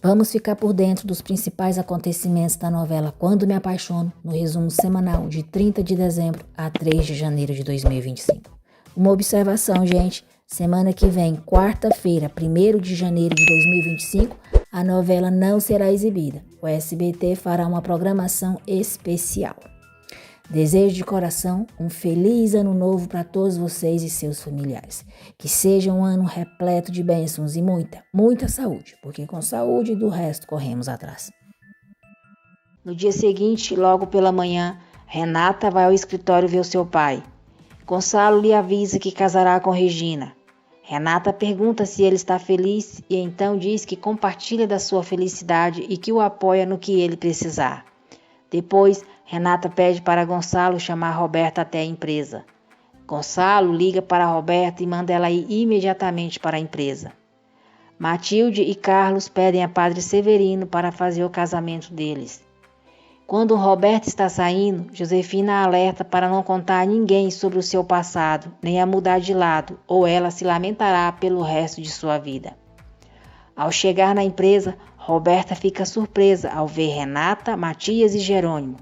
Vamos ficar por dentro dos principais acontecimentos da novela Quando Me Apaixono, no resumo semanal de 30 de dezembro a 3 de janeiro de 2025. Uma observação, gente, semana que vem, quarta-feira, 1º de janeiro de 2025, a novela não será exibida. O SBT fará uma programação especial. Desejo de coração um feliz ano novo para todos vocês e seus familiares. Que seja um ano repleto de bênçãos e muita saúde, porque com saúde do resto corremos atrás. No dia seguinte, logo pela manhã, Renata vai ao escritório ver o seu pai. Gonçalo lhe avisa que casará com Regina. Renata pergunta se ele está feliz e então diz que compartilha da sua felicidade e que o apoia no que ele precisar. Depois, Renata pede para Gonçalo chamar Roberta até a empresa. Gonçalo liga para Roberta e manda ela ir imediatamente para a empresa. Matilde e Carlos pedem a Padre Severino para fazer o casamento deles. Quando Roberta está saindo, Josefina alerta para não contar a ninguém sobre o seu passado, nem a mudar de lado, ou ela se lamentará pelo resto de sua vida. Ao chegar na empresa, Roberta fica surpresa ao ver Renata, Matias e Jerônimo.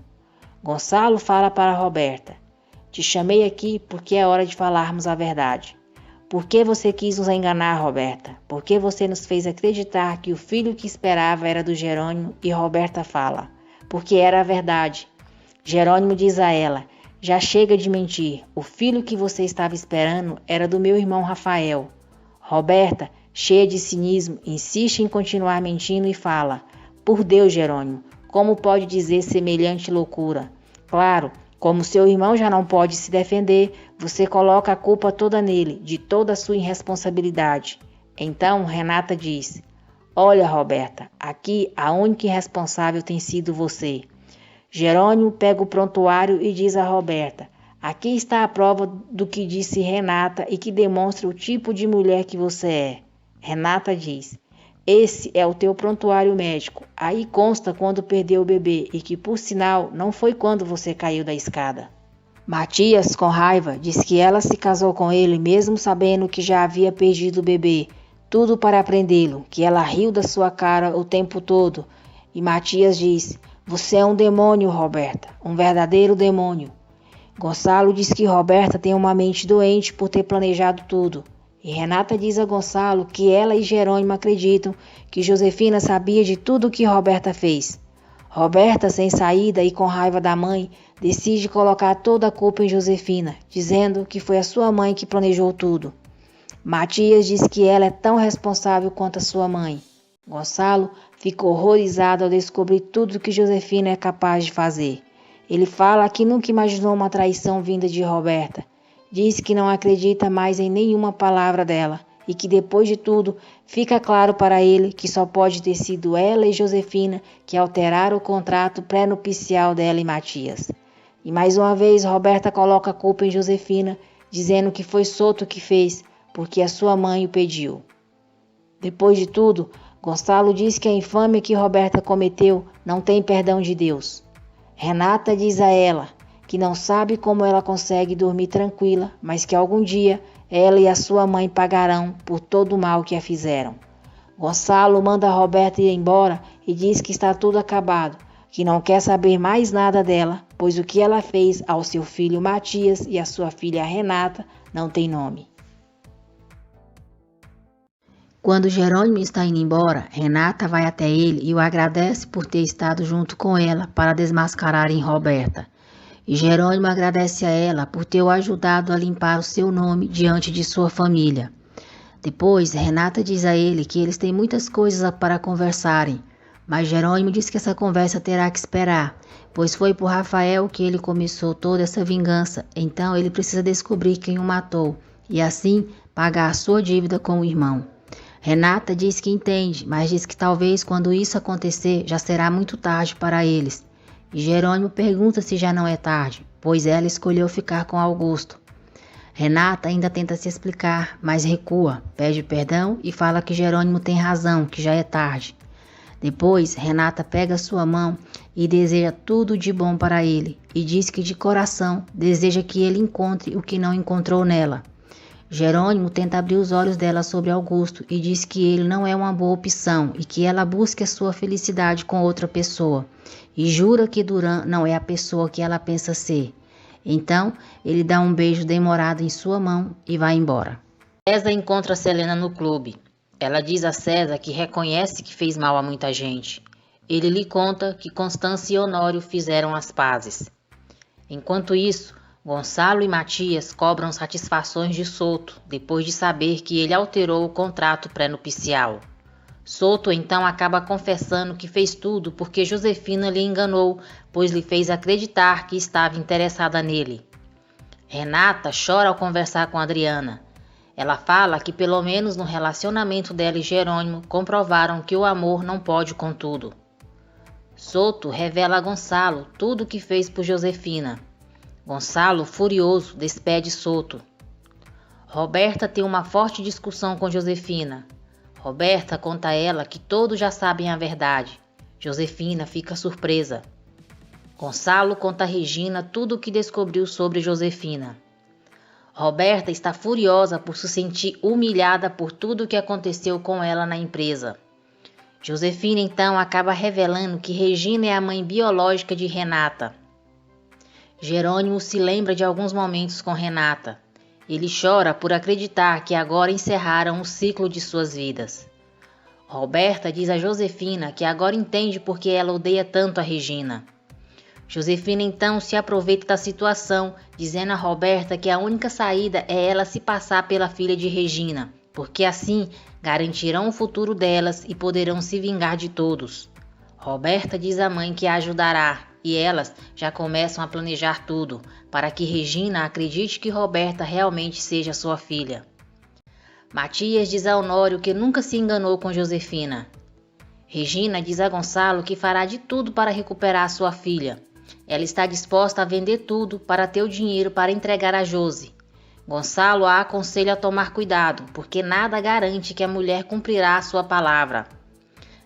Gonçalo fala para Roberta: "Te chamei aqui porque é hora de falarmos a verdade. Por que você quis nos enganar, Roberta? Por que você nos fez acreditar que o filho que esperava era do Jerônimo?" E Roberta fala: "Porque era a verdade." Jerônimo diz a ela: "Já chega de mentir. O filho que você estava esperando era do meu irmão Rafael." Roberta, cheia de cinismo, insiste em continuar mentindo e fala: "Por Deus, Jerônimo, como pode dizer semelhante loucura? Claro, como seu irmão já não pode se defender, você coloca a culpa toda nele, de toda a sua irresponsabilidade." Então Renata diz: "Olha, Roberta, aqui a única irresponsável tem sido você." Jerônimo pega o prontuário e diz a Roberta: "Aqui está a prova do que disse Renata e que demonstra o tipo de mulher que você é." Renata diz: "Esse é o teu prontuário médico. Aí consta quando perdeu o bebê e que, por sinal, não foi quando você caiu da escada." Matias, com raiva, diz que ela se casou com ele mesmo sabendo que já havia perdido o bebê. Tudo para prendê-lo, que ela riu da sua cara o tempo todo. E Matias diz: "Você é um demônio, Roberta, um verdadeiro demônio." Gonçalo diz que Roberta tem uma mente doente por ter planejado tudo. E Renata diz a Gonçalo que ela e Jerônimo acreditam que Josefina sabia de tudo o que Roberta fez. Roberta, sem saída e com raiva da mãe, decide colocar toda a culpa em Josefina, dizendo que foi a sua mãe que planejou tudo. Matias diz que ela é tão responsável quanto a sua mãe. Gonçalo fica horrorizado ao descobrir tudo que Josefina é capaz de fazer. Ele fala que nunca imaginou uma traição vinda de Roberta. Diz que não acredita mais em nenhuma palavra dela e que depois de tudo fica claro para ele que só pode ter sido ela e Josefina que alteraram o contrato pré-nupcial dela e Matias. E mais uma vez Roberta coloca a culpa em Josefina, dizendo que foi Soto que fez, porque a sua mãe o pediu. Depois de tudo, Gonçalo diz que a infâmia que Roberta cometeu não tem perdão de Deus. Renata diz a ela que não sabe como ela consegue dormir tranquila, mas que algum dia ela e a sua mãe pagarão por todo o mal que a fizeram. Gonçalo manda a Roberta ir embora e diz que está tudo acabado, que não quer saber mais nada dela, pois o que ela fez ao seu filho Matias e à sua filha Renata não tem nome. Quando Jerônimo está indo embora, Renata vai até ele e o agradece por ter estado junto com ela para desmascararem Roberta. E Jerônimo agradece a ela por ter o ajudado a limpar o seu nome diante de sua família. Depois, Renata diz a ele que eles têm muitas coisas para conversarem, mas Jerônimo diz que essa conversa terá que esperar, pois foi por Rafael que ele começou toda essa vingança, então ele precisa descobrir quem o matou e assim pagar a sua dívida com o irmão. Renata diz que entende, mas diz que talvez quando isso acontecer já será muito tarde para eles. E Jerônimo pergunta se já não é tarde, pois ela escolheu ficar com Augusto. Renata ainda tenta se explicar, mas recua, pede perdão e fala que Jerônimo tem razão, que já é tarde. Depois, Renata pega sua mão e deseja tudo de bom para ele, e diz que de coração deseja que ele encontre o que não encontrou nela. Jerônimo tenta abrir os olhos dela sobre Augusto e diz que ele não é uma boa opção e que ela busque a sua felicidade com outra pessoa. E jura que Duran não é a pessoa que ela pensa ser. Então, ele dá um beijo demorado em sua mão e vai embora. César encontra Selena no clube. Ela diz a César que reconhece que fez mal a muita gente. Ele lhe conta que Constância e Honório fizeram as pazes. Enquanto isso, Gonçalo e Matias cobram satisfações de Souto, depois de saber que ele alterou o contrato pré-nupcial. Souto então acaba confessando que fez tudo porque Josefina lhe enganou, pois lhe fez acreditar que estava interessada nele. Renata chora ao conversar com Adriana. Ela fala que pelo menos no relacionamento dela e Jerônimo comprovaram que o amor não pode com tudo. Souto revela a Gonçalo tudo o que fez por Josefina. Gonçalo, furioso, despede Souto. Roberta tem uma forte discussão com Josefina. Roberta conta a ela que todos já sabem a verdade. Josefina fica surpresa. Gonçalo conta a Regina tudo o que descobriu sobre Josefina. Roberta está furiosa por se sentir humilhada por tudo o que aconteceu com ela na empresa. Josefina então acaba revelando que Regina é a mãe biológica de Renata. Jerônimo se lembra de alguns momentos com Renata. Ele chora por acreditar que agora encerraram o ciclo de suas vidas. Roberta diz a Josefina que agora entende por que ela odeia tanto a Regina. Josefina então se aproveita da situação, dizendo a Roberta que a única saída é ela se passar pela filha de Regina, porque assim garantirão o futuro delas e poderão se vingar de todos. Roberta diz à mãe que a ajudará, e elas já começam a planejar tudo, para que Regina acredite que Roberta realmente seja sua filha. Matias diz a Honório que nunca se enganou com Josefina. Regina diz a Gonçalo que fará de tudo para recuperar sua filha. Ela está disposta a vender tudo para ter o dinheiro para entregar a Josi. Gonçalo a aconselha a tomar cuidado, porque nada garante que a mulher cumprirá a sua palavra.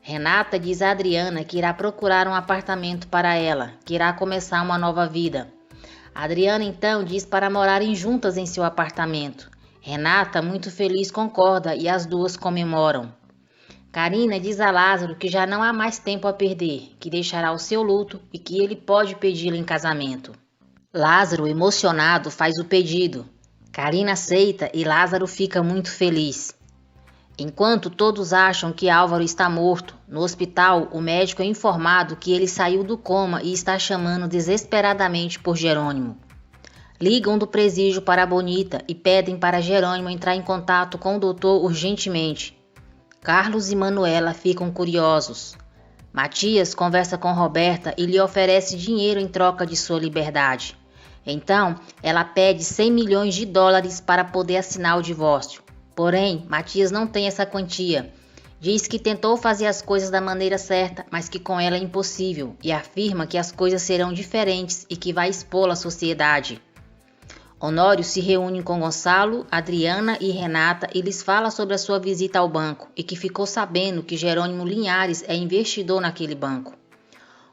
Renata diz a Adriana que irá procurar um apartamento para ela, que irá começar uma nova vida. Adriana então diz para morarem juntas em seu apartamento. Renata, muito feliz, concorda e as duas comemoram. Carina diz a Lázaro que já não há mais tempo a perder, que deixará o seu luto e que ele pode pedi-la em casamento. Lázaro, emocionado, faz o pedido. Carina aceita e Lázaro fica muito feliz. Enquanto todos acham que Álvaro está morto, no hospital o médico é informado que ele saiu do coma e está chamando desesperadamente por Jerônimo. Ligam do presídio para a Bonita e pedem para Jerônimo entrar em contato com o doutor urgentemente. Carlos e Manuela ficam curiosos. Matias conversa com Roberta e lhe oferece dinheiro em troca de sua liberdade. Então, ela pede 100 milhões de dólares para poder assinar o divórcio. Porém, Matias não tem essa quantia. Diz que tentou fazer as coisas da maneira certa, mas que com ela é impossível, e afirma que as coisas serão diferentes e que vai expô-la à sociedade. Honório se reúne com Gonçalo, Adriana e Renata e lhes fala sobre a sua visita ao banco e que ficou sabendo que Jerônimo Linhares é investidor naquele banco.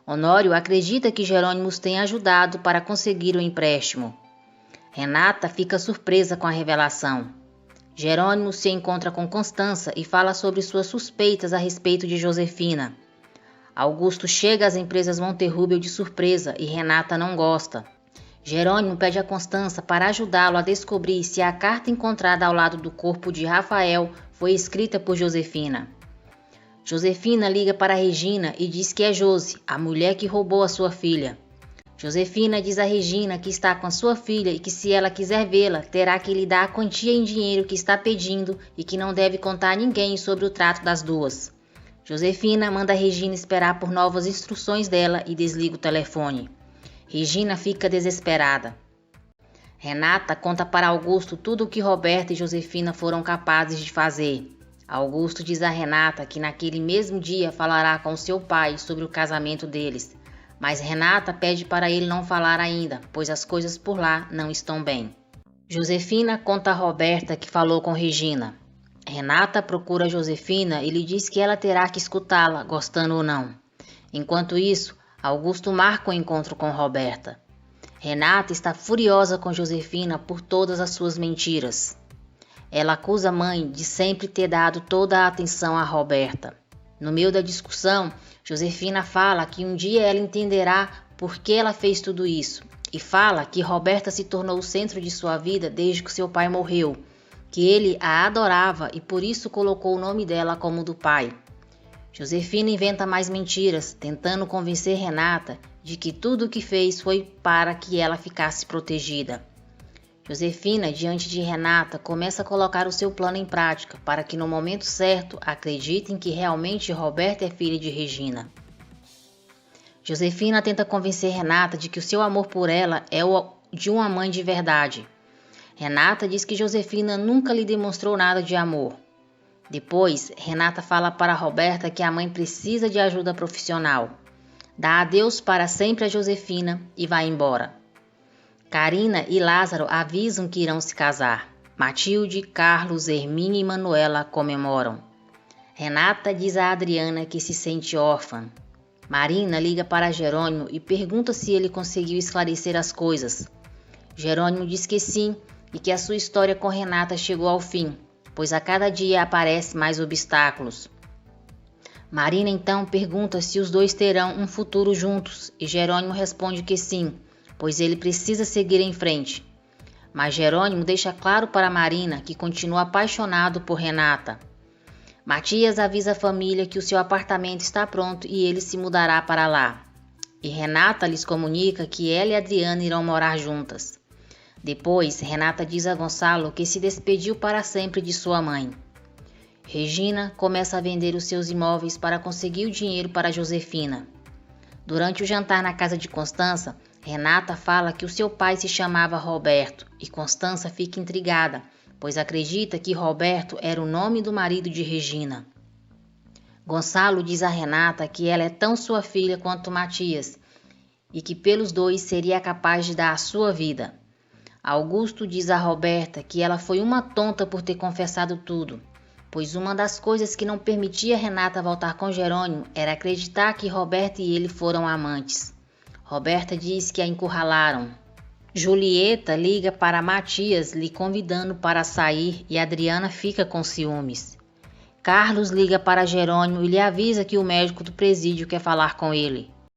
Honório acredita que Jerônimo os tenha ajudado para conseguir o empréstimo. Renata fica surpresa com a revelação. Jerônimo se encontra com Constança e fala sobre suas suspeitas a respeito de Josefina. Augusto chega às empresas Monterrubel de surpresa e Renata não gosta. Jerônimo pede a Constança para ajudá-lo a descobrir se a carta encontrada ao lado do corpo de Rafael foi escrita por Josefina. Josefina liga para Regina e diz que é Josi, a mulher que roubou a sua filha. Josefina diz a Regina que está com a sua filha e que se ela quiser vê-la, terá que lhe dar a quantia em dinheiro que está pedindo e que não deve contar a ninguém sobre o trato das duas. Josefina manda Regina esperar por novas instruções dela e desliga o telefone. Regina fica desesperada. Renata conta para Augusto tudo o que Roberta e Josefina foram capazes de fazer. Augusto diz a Renata que naquele mesmo dia falará com seu pai sobre o casamento deles. Mas Renata pede para ele não falar ainda, pois as coisas por lá não estão bem. Josefina conta a Roberta que falou com Regina. Renata procura Josefina e lhe diz que ela terá que escutá-la, gostando ou não. Enquanto isso, Augusto marca um encontro com Roberta. Renata está furiosa com Josefina por todas as suas mentiras. Ela acusa a mãe de sempre ter dado toda a atenção a Roberta. No meio da discussão, Josefina fala que um dia ela entenderá por que ela fez tudo isso e fala que Roberta se tornou o centro de sua vida desde que seu pai morreu, que ele a adorava e por isso colocou o nome dela como o do pai. Josefina inventa mais mentiras, tentando convencer Renata de que tudo o que fez foi para que ela ficasse protegida. Josefina, diante de Renata, começa a colocar o seu plano em prática para que no momento certo acreditem que realmente Roberta é filha de Regina. Josefina tenta convencer Renata de que o seu amor por ela é o de uma mãe de verdade. Renata diz que Josefina nunca lhe demonstrou nada de amor. Depois, Renata fala para Roberta que a mãe precisa de ajuda profissional. Dá adeus para sempre a Josefina e vai embora. Carina e Lázaro avisam que irão se casar. Matilde, Carlos, Hermínia e Manuela comemoram. Renata diz a Adriana que se sente órfã. Marina liga para Jerônimo e pergunta se ele conseguiu esclarecer as coisas. Jerônimo diz que sim e que a sua história com Renata chegou ao fim, pois a cada dia aparecem mais obstáculos. Marina então pergunta se os dois terão um futuro juntos e Jerônimo responde que sim, pois ele precisa seguir em frente. Mas Jerônimo deixa claro para Marina que continua apaixonado por Renata. Matias avisa a família que o seu apartamento está pronto e ele se mudará para lá. E Renata lhes comunica que ela e Adriana irão morar juntas. Depois, Renata diz a Gonçalo que se despediu para sempre de sua mãe. Regina começa a vender os seus imóveis para conseguir o dinheiro para Josefina. Durante o jantar na casa de Constança, Renata fala que o seu pai se chamava Roberto e Constança fica intrigada, pois acredita que Roberto era o nome do marido de Regina. Gonçalo diz a Renata que ela é tão sua filha quanto Matias e que pelos dois seria capaz de dar a sua vida. Augusto diz a Roberta que ela foi uma tonta por ter confessado tudo, pois uma das coisas que não permitia Renata voltar com Jerônimo era acreditar que Roberta e ele foram amantes. Roberta diz que a encurralaram. Julieta liga para Matias lhe convidando para sair e Adriana fica com ciúmes. Carlos liga para Jerônimo e lhe avisa que o médico do presídio quer falar com ele.